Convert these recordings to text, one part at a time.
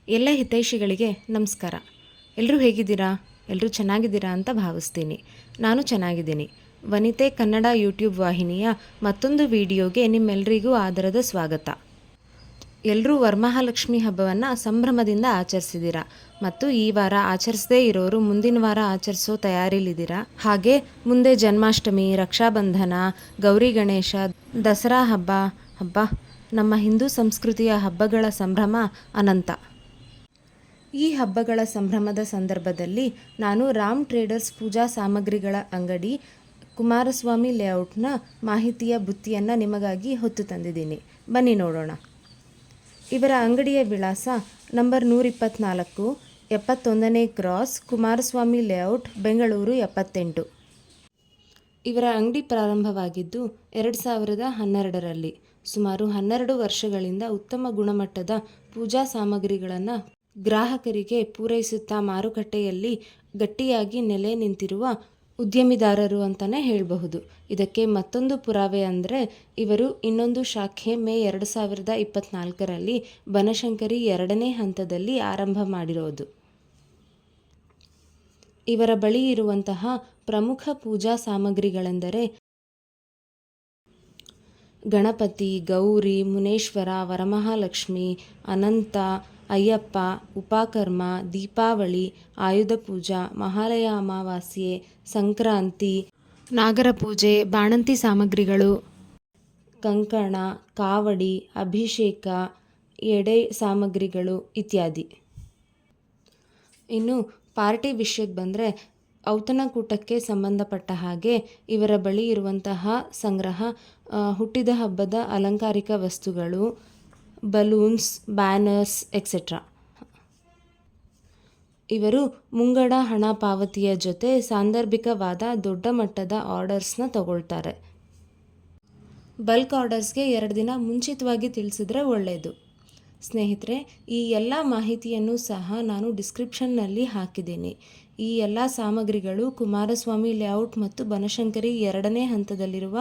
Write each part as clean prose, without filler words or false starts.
ಎಲ್ಲ ಹಿತೈಷಿಗಳಿಗೆ ನಮಸ್ಕಾರ. ಎಲ್ಲರೂ ಹೇಗಿದ್ದೀರಾ? ಎಲ್ಲರೂ ಚೆನ್ನಾಗಿದ್ದೀರಾ ಅಂತ ಭಾವಿಸ್ತೀನಿ. ನಾನು ಚೆನ್ನಾಗಿದ್ದೀನಿ. ವನಿತೆ ಕನ್ನಡ ಯೂಟ್ಯೂಬ್ ವಾಹಿನಿಯ ಮತ್ತೊಂದು ವಿಡಿಯೋಗೆ ನಿಮ್ಮೆಲ್ಲರಿಗೂ ಆದರದ ಸ್ವಾಗತ. ಎಲ್ಲರೂ ವರಮಹಾಲಕ್ಷ್ಮಿ ಹಬ್ಬವನ್ನು ಸಂಭ್ರಮದಿಂದ ಆಚರಿಸಿದ್ದೀರಾ ಮತ್ತು ಈ ವಾರ ಆಚರಿಸದೇ ಇರೋರು ಮುಂದಿನ ವಾರ ಆಚರಿಸೋ ತಯಾರಿಲಿದ್ದೀರಾ. ಹಾಗೆ ಮುಂದೆ ಜನ್ಮಾಷ್ಟಮಿ, ರಕ್ಷಾಬಂಧನ, ಗೌರಿ ಗಣೇಶ, ದಸರಾ ಹಬ್ಬ ನಮ್ಮ ಹಿಂದೂ ಸಂಸ್ಕೃತಿಯ ಹಬ್ಬಗಳ ಸಂಭ್ರಮ ಅನಂತ. ಈ ಹಬ್ಬಗಳ ಸಂಭ್ರಮದ ಸಂದರ್ಭದಲ್ಲಿ ನಾನು ರಾಮ್ ಟ್ರೇಡರ್ಸ್ ಪೂಜಾ ಸಾಮಗ್ರಿಗಳ ಅಂಗಡಿ ಕುಮಾರಸ್ವಾಮಿ ಲೇಔಟ್ನ ಮಾಹಿತಿಯ ಬುತ್ತಿಯನ್ನು ನಿಮಗಾಗಿ ಹೊತ್ತು ತಂದಿದ್ದೀನಿ. ಬನ್ನಿ ನೋಡೋಣ. ಇವರ ಅಂಗಡಿಯ ವಿಳಾಸ ನಂಬರ್ 124, 71ನೇ ಕ್ರಾಸ್, ಕುಮಾರಸ್ವಾಮಿ ಲೇಔಟ್, ಬೆಂಗಳೂರು 78. ಇವರ ಅಂಗಡಿ ಪ್ರಾರಂಭವಾಗಿದ್ದು 2012ರಲ್ಲಿ. ಸುಮಾರು 12 ವರ್ಷಗಳಿಂದ ಉತ್ತಮ ಗುಣಮಟ್ಟದ ಪೂಜಾ ಸಾಮಗ್ರಿಗಳನ್ನು ಗ್ರಾಹಕರಿಗೆ ಪೂರೈಸುತ್ತಾ ಮಾರುಕಟ್ಟೆಯಲ್ಲಿ ಗಟ್ಟಿಯಾಗಿ ನೆಲೆ ನಿಂತಿರುವ ಉದ್ಯಮಿದಾರರು ಅಂತಲೇ ಹೇಳಬಹುದು. ಇದಕ್ಕೆ ಮತ್ತೊಂದು ಪುರಾವೆ ಅಂದರೆ ಇವರು ಇನ್ನೊಂದು ಶಾಖೆ ಮೇ 2024ರಲ್ಲಿ ಬನಶಂಕರಿ 2ನೇ ಹಂತದಲ್ಲಿ ಆರಂಭ ಮಾಡಿರೋದು. ಇವರ ಬಳಿ ಇರುವಂತಹ ಪ್ರಮುಖ ಪೂಜಾ ಸಾಮಗ್ರಿಗಳೆಂದರೆ ಗಣಪತಿ, ಗೌರಿ, ಮುನೇಶ್ವರ, ವರಮಹಾಲಕ್ಷ್ಮಿ, ಅನಂತ, ಅಯ್ಯಪ್ಪ, ಉಪಕರ್ಮ, ದೀಪಾವಳಿ, ಆಯುಧ ಪೂಜಾ, ಮಹಾಲಯ ಅಮಾವಾಸ್ಯೆ, ಸಂಕ್ರಾಂತಿ, ನಾಗರ ಪೂಜೆ, ಬಾಣಂತಿ ಸಾಮಗ್ರಿಗಳು, ಕಂಕಣ, ಕಾವಡಿ, ಅಭಿಷೇಕ, ಎಡೆ ಸಾಮಗ್ರಿಗಳು ಇತ್ಯಾದಿ. ಇನ್ನು ಪಾರ್ಟಿ ವಿಷಯಕ್ಕೆ ಬಂದರೆ ಔತಣಕೂಟಕ್ಕೆ ಸಂಬಂಧಪಟ್ಟ ಹಾಗೆ ಇವರ ಬಳಿ ಇರುವಂತಹ ಸಂಗ್ರಹ ಹುಟ್ಟಿದ ಹಬ್ಬದ ಅಲಂಕಾರಿಕ ವಸ್ತುಗಳು, ಬಲೂನ್ಸ್, ಬ್ಯಾನರ್ಸ್ ಎಕ್ಸೆಟ್ರಾ. ಇವರು ಮುಂಗಡ ಹಣ ಪಾವತಿಯ ಜೊತೆ ಸಾಂದರ್ಭಿಕವಾದ ದೊಡ್ಡ ಮಟ್ಟದ ಆರ್ಡರ್ಸ್ನ ತಗೊಳ್ತಾರೆ. ಬಲ್ಕ್ ಆರ್ಡರ್ಸ್ಗೆ 2 ದಿನ ಮುಂಚಿತವಾಗಿ ತಿಳಿಸಿದ್ರೆ ಒಳ್ಳೆಯದು. ಸ್ನೇಹಿತರೆ, ಈ ಎಲ್ಲ ಮಾಹಿತಿಯನ್ನು ಸಹ ನಾನು ಡಿಸ್ಕ್ರಿಪ್ಷನ್ನಲ್ಲಿ ಹಾಕಿದ್ದೀನಿ. ಈ ಎಲ್ಲ ಸಾಮಗ್ರಿಗಳು ಕುಮಾರಸ್ವಾಮಿ ಲೇಔಟ್ ಮತ್ತು ಬನಶಂಕರಿ 2ನೇ ಹಂತದಲ್ಲಿರುವ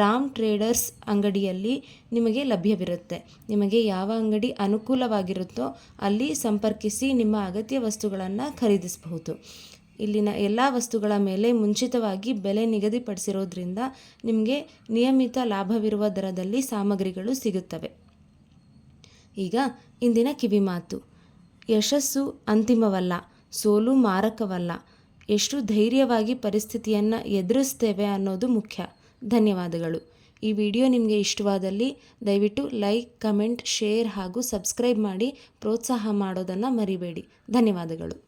ರಾಮ್ ಟ್ರೇಡರ್ಸ್ ಅಂಗಡಿಯಲ್ಲಿ ನಿಮಗೆ ಲಭ್ಯವಿರುತ್ತೆ. ನಿಮಗೆ ಯಾವ ಅಂಗಡಿ ಅನುಕೂಲವಾಗಿರುತ್ತೋ ಅಲ್ಲಿ ಸಂಪರ್ಕಿಸಿ ನಿಮ್ಮ ಅಗತ್ಯ ವಸ್ತುಗಳನ್ನು ಖರೀದಿಸಬಹುದು. ಇಲ್ಲಿನ ಎಲ್ಲ ವಸ್ತುಗಳ ಮೇಲೆ ಮುಂಚಿತವಾಗಿ ಬೆಲೆ ನಿಗದಿಪಡಿಸಿರೋದ್ರಿಂದ ನಿಮಗೆ ನಿಯಮಿತ ಲಾಭವಿರುವ ದರದಲ್ಲಿ ಸಾಮಗ್ರಿಗಳು ಸಿಗುತ್ತವೆ. ಈಗ ಇಂದಿನ ಕಿವಿಮಾತು. ಯಶಸ್ಸು ಅಂತಿಮವಲ್ಲ, ಸೋಲು ಮಾರಕವಲ್ಲ. ಎಷ್ಟು ಧೈರ್ಯವಾಗಿ ಪರಿಸ್ಥಿತಿಯನ್ನು ಎದುರಿಸ್ತೇವೆ ಅನ್ನೋದು ಮುಖ್ಯ. ಧನ್ಯವಾದಗಳು. ಈ ವಿಡಿಯೋ ನಿಮಗೆ ಇಷ್ಟವಾದಲ್ಲಿ ದಯವಿಟ್ಟು ಲೈಕ್, ಕಮೆಂಟ್, ಶೇರ್ ಹಾಗೂ ಸಬ್ಸ್ಕ್ರೈಬ್ ಮಾಡಿ ಪ್ರೋತ್ಸಾಹ ಮಾಡೋದನ್ನು ಮರಿಬೇಡಿ. ಧನ್ಯವಾದಗಳು.